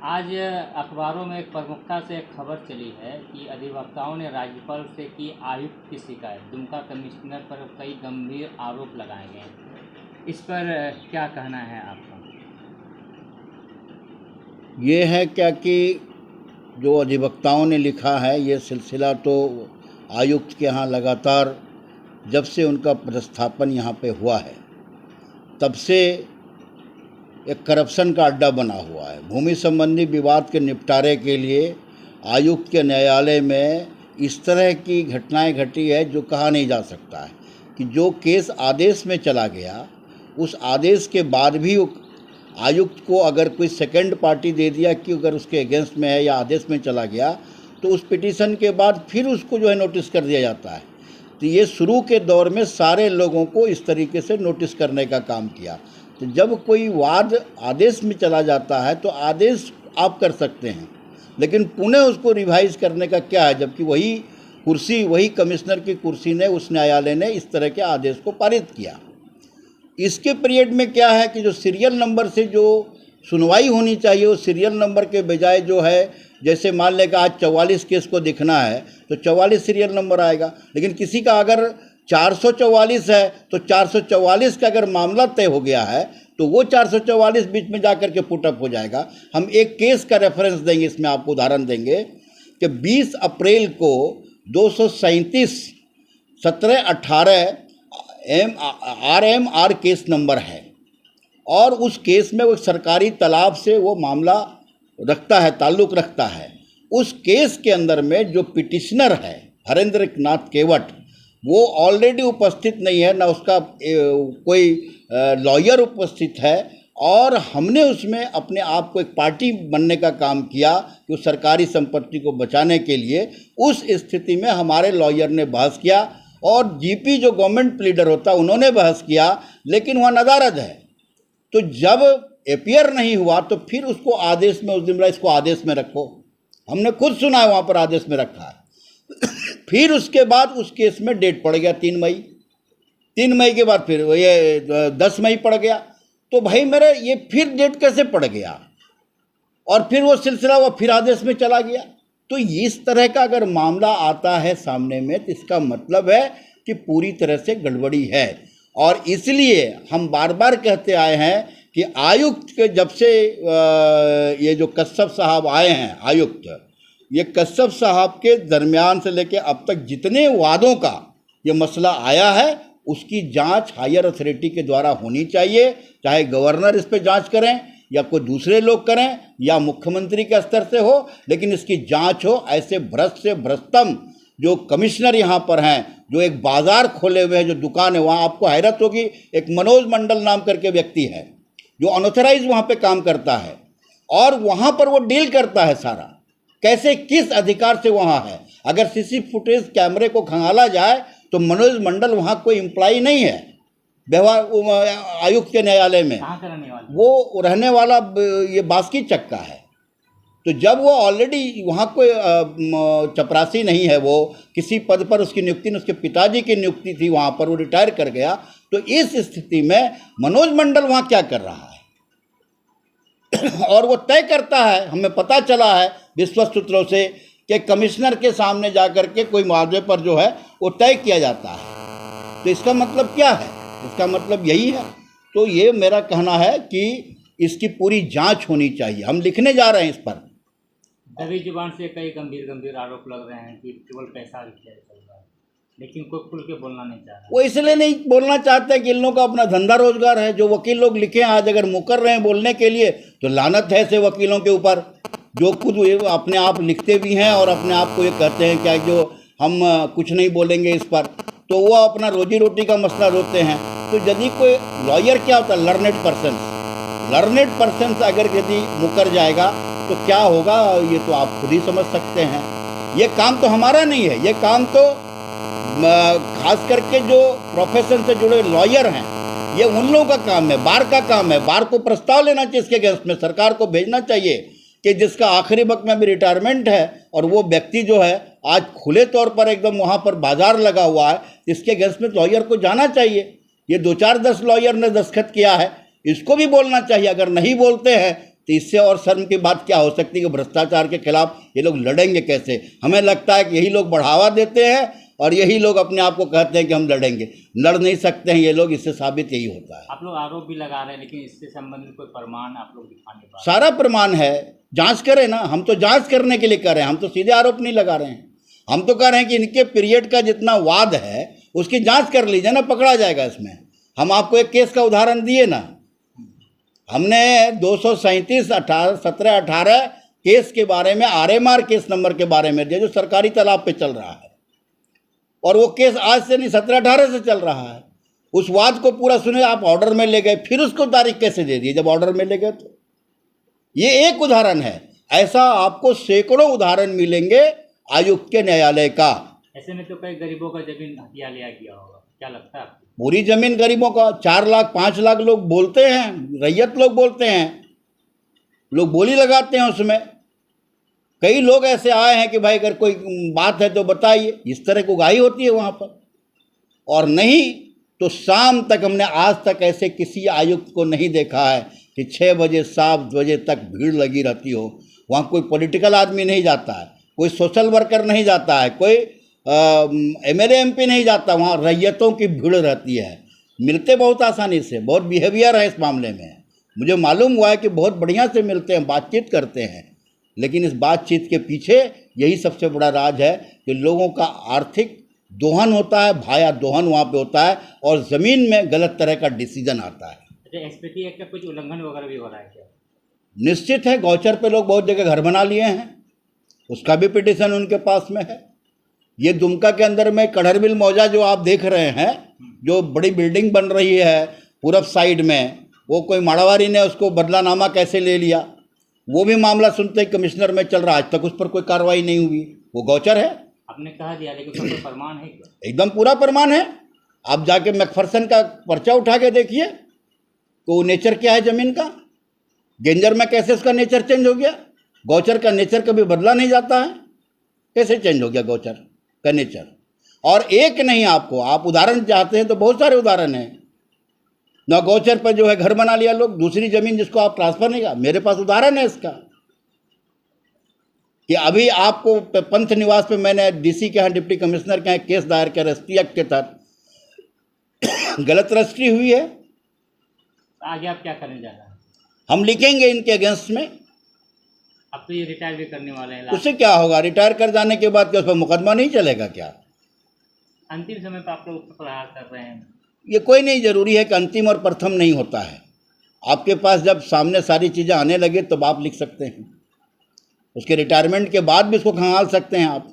आज अखबारों में एक प्रमुखता से एक खबर चली है कि अधिवक्ताओं ने राज्यपाल से की आयुक्त की शिकायत। दुमका कमिश्नर पर कई गंभीर आरोप लगाए गए हैं। इस पर क्या कहना है आपका? ये है क्या कि जो अधिवक्ताओं ने लिखा है, ये सिलसिला तो आयुक्त के यहाँ लगातार जब से उनका पदस्थापन यहाँ पे हुआ है तब से एक करप्शन का अड्डा बना हुआ है। भूमि संबंधी विवाद के निपटारे के लिए आयुक्त के न्यायालय में इस तरह की घटनाएं घटी है जो कहा नहीं जा सकता है कि जो केस आदेश में चला गया, उस आदेश के बाद भी आयुक्त को अगर कोई सेकंड पार्टी दे दिया कि अगर उसके अगेंस्ट में है या आदेश में चला गया, तो उस पिटीशन के बाद फिर उसको जो है नोटिस कर दिया जाता है। तो ये शुरू के दौर में सारे लोगों को इस तरीके से नोटिस करने का काम किया। तो जब कोई वाद आदेश में चला जाता है तो आदेश आप कर सकते हैं, लेकिन पुनः उसको रिवाइज करने का क्या है, जबकि वही कुर्सी, वही कमिश्नर की कुर्सी ने, उस न्यायालय ने इस तरह के आदेश को पारित किया। इसके पीरियड में क्या है कि जो सीरियल नंबर से जो सुनवाई होनी चाहिए, वो सीरियल नंबर के बजाय जो है, जैसे मान लें कि आज 44 केस को दिखना है तो 44 सीरियल नंबर आएगा, लेकिन किसी का अगर 444 है तो 444 का अगर मामला तय हो गया है तो वो 444 बीच में जाकर के पुटअप हो जाएगा। हम एक केस का रेफरेंस देंगे, इसमें आपको उदाहरण देंगे कि 20 अप्रैल को 237 1718 RMR केस नंबर है, और उस केस में वो सरकारी तालाब से वो मामला रखता है, ताल्लुक़ रखता है। उस केस के अंदर में जो पिटिशनर है हरेंद्र नाथ केवट, वो ऑलरेडी उपस्थित नहीं है, ना उसका कोई लॉयर उपस्थित है, और हमने उसमें अपने आप को एक पार्टी बनने का काम किया कि उस सरकारी संपत्ति को बचाने के लिए। उस स्थिति में हमारे लॉयर ने बहस किया और जीपी जो गवर्नमेंट प्लीडर होता उन्होंने बहस किया, लेकिन वहाँ नदारद है। तो जब एपियर नहीं हुआ तो फिर उसको आदेश में, उस दिन इसको आदेश में रखो, हमने खुद सुना है वहाँ पर आदेश में रखा है। फिर उसके बाद उस केस में डेट पड़ गया 3 मई, 3 मई के बाद फिर ये 10 मई पड़ गया। तो भाई मेरे ये फिर डेट कैसे पड़ गया, और फिर वो सिलसिला वो फिर आदेश में चला गया। तो इस तरह का अगर मामला आता है सामने में तो इसका मतलब है कि पूरी तरह से गड़बड़ी है। और इसलिए हम बार बार कहते आए हैं कि आयुक्त के जब से ये जो कश्यप साहब आए हैं आयुक्त, ये कश्यप साहब के दरमियान से लेके अब तक जितने वादों का ये मसला आया है, उसकी जांच हायर अथॉरिटी के द्वारा होनी चाहिए। चाहे गवर्नर इस पर जांच करें या कोई दूसरे लोग करें या मुख्यमंत्री के स्तर से हो, लेकिन इसकी जांच हो। ऐसे भ्रष्ट से भ्रष्टतम जो कमिश्नर यहाँ पर हैं, जो एक बाज़ार खोले हुए हैं, जो दुकान है वहाँ, आपको हैरत होगी, एक मनोज मंडल नाम करके व्यक्ति है जो अनऑथराइज वहाँ पे काम करता है, और वहाँ पर वो डील करता है सारा, कैसे किस अधिकार से वहाँ है। अगर सीसी फुटेज कैमरे को खंगाला जाए तो मनोज मंडल वहाँ कोई एम्प्लॉई नहीं है व्यवहार आयुक्त के न्यायालय में, वो रहने वाला ये बास्की चक्का है। तो जब वो ऑलरेडी वहाँ कोई चपरासी नहीं है, वो किसी पद पर उसकी नियुक्ति नहीं, उसके पिताजी की नियुक्ति थी वहाँ पर, वो रिटायर कर गया। तो इस स्थिति में मनोज मंडल वहाँ क्या कर रहा है और वो तय करता है। हमें पता चला है विश्वस्त सूत्रों से कि कमिश्नर के सामने जाकर के कोई मुआवजे पर जो है वो तय किया जाता है। तो इसका मतलब क्या है? इसका मतलब यही है। तो ये मेरा कहना है कि इसकी पूरी जांच होनी चाहिए। हम लिखने जा रहे हैं इस पर। दबी जुबान से कई गंभीर आरोप लग रहे हैं कि केवल पैसा चल रहा है, लेकिन कोई खुल के बोलना नहीं चाह रहा। वो इसलिए नहीं बोलना चाहते कि इन लोगों का अपना धंधा रोजगार है। जो वकील लोग लिखे हैं आज अगर मुकर रहे हैं बोलने के लिए, तो लानत है ऐसे वकीलों के ऊपर जो खुद अपने आप लिखते भी हैं और अपने आप को ये कहते हैं क्या जो हम कुछ नहीं बोलेंगे इस पर, तो वो अपना रोजी रोटी का मसला रोते हैं। तो यदि कोई लॉयर क्या होता है, लर्नेड पर्सन अगर यदि मुकर जाएगा तो क्या होगा, ये तो आप खुद ही समझ सकते हैं। ये काम तो हमारा नहीं है, ये काम तो खास करके जो प्रोफेशन से जुड़े लॉयर हैं, ये उन लोगों का काम है, बार का काम है। बार को प्रस्ताव लेना चाहिए इसके अगेंस्ट में, सरकार को भेजना चाहिए कि जिसका आखिरी वक्त में भी रिटायरमेंट है और वो व्यक्ति जो है आज खुले तौर पर एकदम वहाँ पर बाजार लगा हुआ है, इसके अगेंस्ट में लॉयर को जाना चाहिए। ये 2-4-10 लॉयर ने दस्तखत किया है, इसको भी बोलना चाहिए। अगर नहीं बोलते हैं तो इससे और शर्म की बात क्या हो सकती है कि भ्रष्टाचार के खिलाफ ये लोग लड़ेंगे कैसे? हमें लगता है कि यही लोग बढ़ावा देते हैं और यही लोग अपने आप को कहते हैं कि हम लड़ेंगे। लड़ नहीं सकते हैं ये लोग, इससे साबित यही होता है। आप लोग आरोप भी लगा रहे हैं, लेकिन इससे संबंधित कोई प्रमाण आप लोग दिखा नहीं पा रहे। सारा प्रमाण है, जांच करें ना। हम तो जांच करने के लिए कर रहे हैं, हम तो सीधे आरोप नहीं लगा रहे हैं। हम तो कह रहे हैं कि इनके पीरियड का जितना वाद है उसकी जांच कर लीजिए ना, पकड़ा जाएगा इसमें। हम आपको एक केस का उदाहरण दिए ना, हमने 237 17-18 केस के बारे में, RMR केस नंबर के बारे में दिया जो सरकारी तालाब पे चल रहा है, और वो केस आज से नहीं 17-18 से चल रहा है। उस वाद को पूरा सुने, आप ऑर्डर में ले गए, फिर उसको तारीख कैसे दे दी जब ऑर्डर में ले गए? तो ये एक उदाहरण है, ऐसा आपको सैकड़ों उदाहरण मिलेंगे आयुक्त के न्यायालय का। ऐसे में तो कई गरीबों का जमीन हथिया लिया गया होगा, क्या लगता है आपको? पूरी जमीन गरीबों का, 4 लाख 5 लाख लोग बोलते हैं, रैयत लोग बोलते हैं, लोग बोली लगाते हैं उसमें। कई लोग ऐसे आए हैं कि भाई अगर कोई बात है तो बताइए, इस तरह की उगाही होती है वहाँ पर। और नहीं तो शाम तक, हमने आज तक ऐसे किसी आयुक्त को नहीं देखा है कि 6 बजे 7 बजे तक भीड़ लगी रहती हो। वहाँ कोई पॉलिटिकल आदमी नहीं जाता है, कोई सोशल वर्कर नहीं जाता है, कोई MLA MP नहीं जाता, वहाँ रैयतों की भीड़ रहती है। मिलते बहुत आसानी से, बहुत बिहेवियर है इस मामले में। मुझे मालूम हुआ है कि बहुत बढ़िया से मिलते हैं, बातचीत करते हैं, लेकिन इस बातचीत के पीछे यही सबसे बड़ा राज है कि लोगों का आर्थिक दोहन होता है, भाया दोहन वहाँ पे होता है, और ज़मीन में गलत तरह का डिसीजन आता है। अच्छा, SPT एक्ट का कुछ उल्लंघन वगैरह भी हो रहा है क्या? निश्चित है, गौचर पे लोग बहुत जगह घर बना लिए हैं, उसका भी पिटीशन उनके पास में है। ये दुमका के अंदर में कढ़रबिल मौजा जो आप देख रहे हैं, जो बड़ी बिल्डिंग बन रही है पूरब साइड में, वो कोई माड़ावारी ने उसको बदलानामा कैसे ले लिया, वो भी मामला सुनते ही कमिश्नर में चल रहा है, आज तक उस पर कोई कार्रवाई नहीं हुई। वो गौचर है, आपने कहा दिया, लेकिन उसका कोई प्रमाण है क्या? एकदम पूरा प्रमाण है। आप जाके मैकफरसन का पर्चा उठा के देखिए तो वो नेचर क्या है ज़मीन का, गेंजर में कैसे उसका नेचर चेंज हो गया। गौचर का नेचर कभी बदला नहीं जाता है, कैसे चेंज हो गया गौचर का नेचर? और एक नहीं, आपको आप उदाहरण चाहते हैं तो बहुत सारे उदाहरण हैं। ना गौचर पर जो है घर बना लिया लोग, दूसरी ज़मीन जिसको आप ट्रांसफ़र नहीं किया। मेरे पास उदाहरण है इसका कि अभी आपको पंथ निवास पे मैंने DC के यहाँ, डिप्टी कमिश्नर के यहाँ केस दायर किया रजिस्ट्री एक्ट के तहत। गलत रजिस्ट्री हुई है, आगे आप क्या करने जा रहे हैं? हम लिखेंगे इनके अगेंस्ट में। अब तो ये रिटायर भी करने वाले हैं, उससे क्या होगा? रिटायर कर जाने के बाद क्या उस पर मुकदमा नहीं चलेगा क्या? अंतिम समय पर आप लोग प्रहार कर रहे हैं। ये कोई नहीं ज़रूरी है कि अंतिम और प्रथम नहीं होता है। आपके पास जब सामने सारी चीज़ें आने लगे तब आप लिख सकते हैं, उसके रिटायरमेंट के बाद भी इसको खंगाल सकते हैं आप।